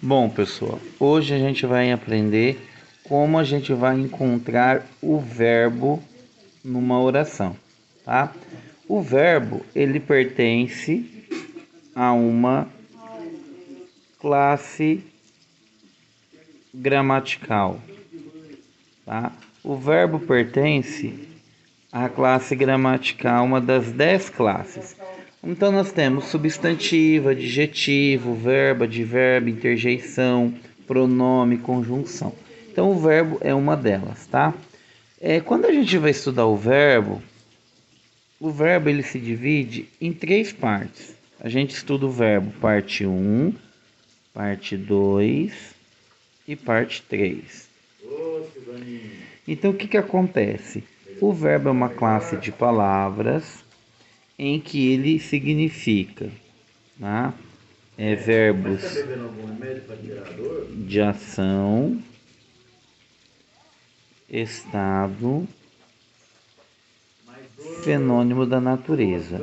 Bom, pessoal, hoje a gente vai aprender como a gente vai encontrar o verbo numa oração, tá? O verbo, ele pertence a uma classe gramatical, tá? O verbo pertence à classe gramatical, uma das 10 classes. Então nós temos substantivo, adjetivo, verbo, advérbio, interjeição, pronome, conjunção. Então o verbo é uma delas, tá? Quando a gente vai estudar o verbo ele se divide em 3 partes. A gente estuda o verbo parte 1, parte 2 e parte 3. Então o que acontece? O verbo é uma classe de palavras em que ele significa, tá? Verbos de ação, estado, fenômeno da natureza.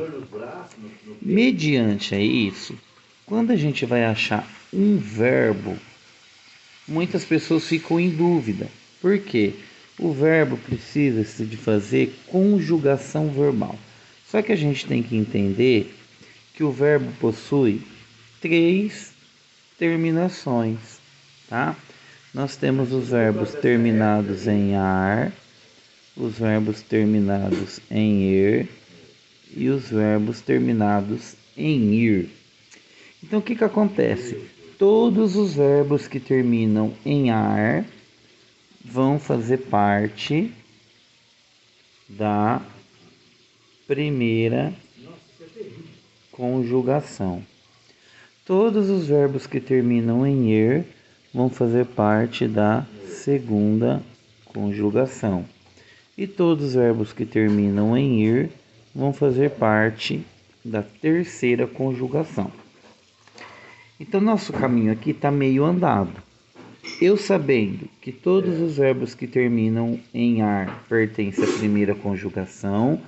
Mediante a isso, quando a gente vai achar um verbo, muitas pessoas ficam em dúvida. Por quê? O verbo precisa de fazer conjugação verbal. Só que a gente tem que entender que o verbo possui 3 terminações, tá? Nós temos os verbos terminados em ar, os verbos terminados em er e os verbos terminados em ir. Então o que acontece? Todos os verbos que terminam em ar vão fazer parte da primeira conjugação. Todos os verbos que terminam em er vão fazer parte da segunda conjugação. E todos os verbos que terminam em ir vão fazer parte da terceira conjugação. Então, nosso caminho aqui está meio andado. Eu sabendo que todos os verbos que terminam em ar pertencem à primeira conjugação,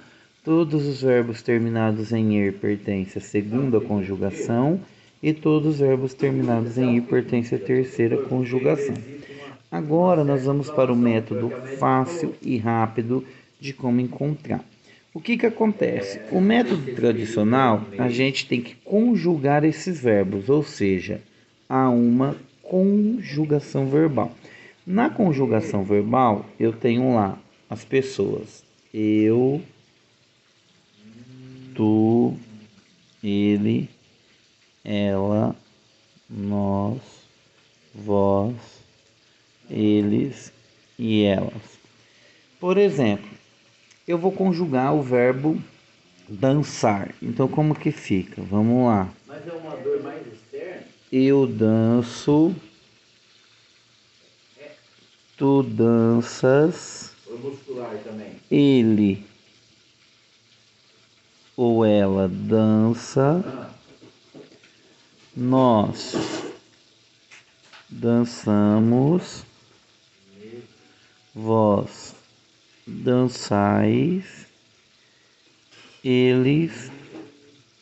todos os verbos terminados em er pertencem à segunda conjugação e todos os verbos terminados em ir pertencem à terceira conjugação. Agora nós vamos para o método fácil e rápido de como encontrar. O que acontece? O método tradicional, a gente tem que conjugar esses verbos, ou seja, há uma conjugação verbal. Na conjugação verbal, eu tenho lá as pessoas. Eu, tu, ele, ela, nós, vós, eles e elas. Por exemplo, eu vou conjugar o verbo dançar. Então, como que fica? Vamos lá. Mas é uma dor mais externa? Eu danço. Tu danças. Ou muscular também? Ele ou ela dança. Nós dançamos. Vós dançais. Eles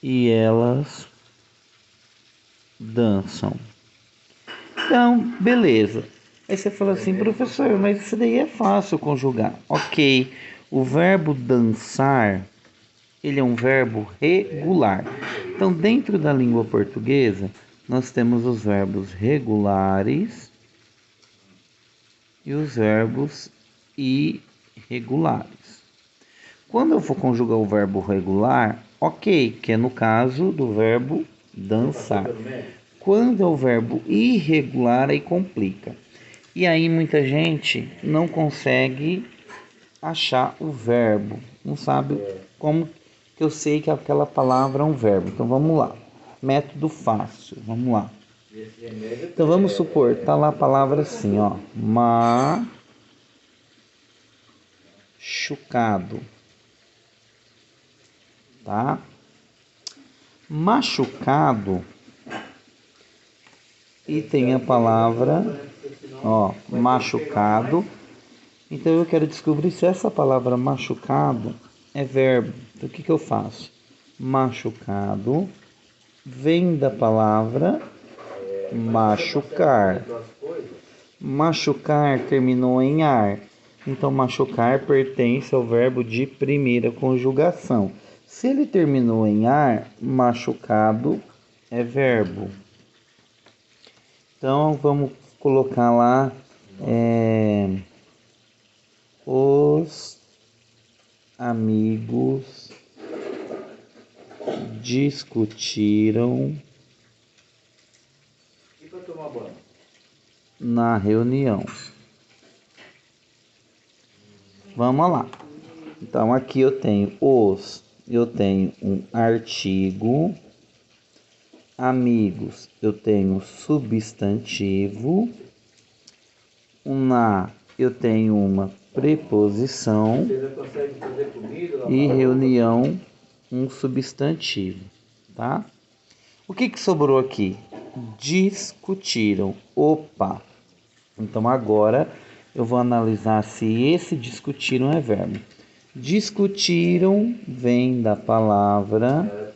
e elas dançam. Então, beleza. Aí você fala assim, professor, mas isso daí é fácil conjugar. Ok, o verbo dançar, ele é um verbo regular. Então, dentro da língua portuguesa, nós temos os verbos regulares e os verbos irregulares. Quando eu for conjugar o verbo regular, ok, que é no caso do verbo dançar. Quando é o verbo irregular, aí complica. E aí muita gente não consegue achar o verbo, não sabe como que eu sei que aquela palavra é um verbo. Então vamos lá, método fácil, vamos lá. Então vamos supor, tá lá a palavra assim, ó, machucado, tá? Machucado e tem a palavra, ó, machucado. Então eu quero descobrir se essa palavra machucado é verbo. Então o que eu faço? Machucado vem da palavra machucar. Machucar terminou em ar. Então, machucar pertence ao verbo de primeira conjugação. Se ele terminou em ar, machucado é verbo. Então, vamos colocar lá os amigos discutiram na reunião. Vamos lá. Então, aqui eu tenho um artigo. Amigos, eu tenho substantivo. Na, eu tenho uma preposição. E reunião, um substantivo, tá? O que sobrou aqui? Discutiram. Opa! Então, agora eu vou analisar se esse discutiram é verbo. Discutiram vem da palavra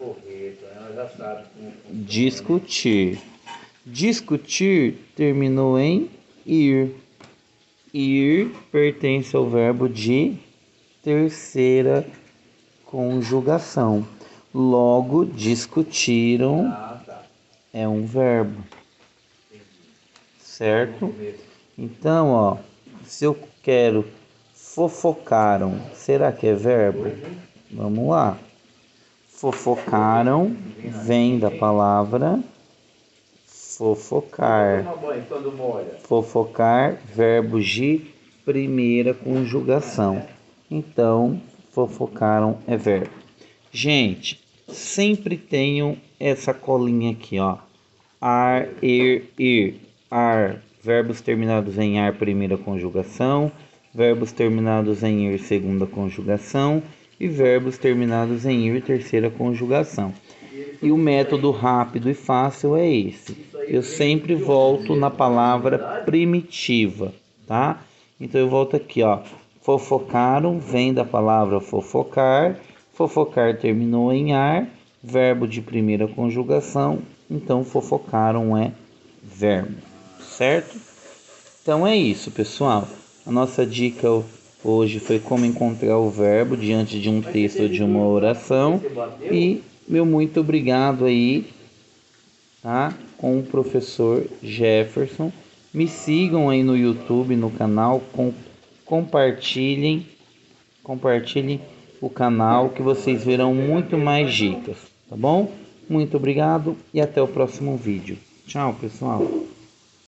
discutir. Discutir terminou em ir. Ir pertence ao verbo de terceira conjugação. Logo, discutiram é um verbo. Certo? Então, ó, se eu quero fofocaram, será que é verbo? Vamos lá. Fofocaram vem da palavra fofocar. Fofocar, verbo de primeira conjugação. Então, fofocaram é verbo. Gente, sempre tenham essa colinha aqui, ó. Ar, ir. Ar, verbos terminados em ar, primeira conjugação. Verbos terminados em ir, segunda conjugação. E verbos terminados em ir, terceira conjugação. E o método rápido e fácil é esse. Eu sempre volto na palavra primitiva, tá? Então eu volto aqui, ó. Fofocaram vem da palavra fofocar. Fofocar terminou em ar, verbo de primeira conjugação. Então fofocaram é verbo, certo? Então é isso, pessoal. A nossa dica hoje foi como encontrar o verbo diante de um texto ou de uma oração. E meu muito obrigado aí, tá? Com o professor Jefferson. Me sigam aí no YouTube, no canal, compartilhem o canal que vocês verão muito mais dicas, tá bom? Muito obrigado e até o próximo vídeo. Tchau, pessoal.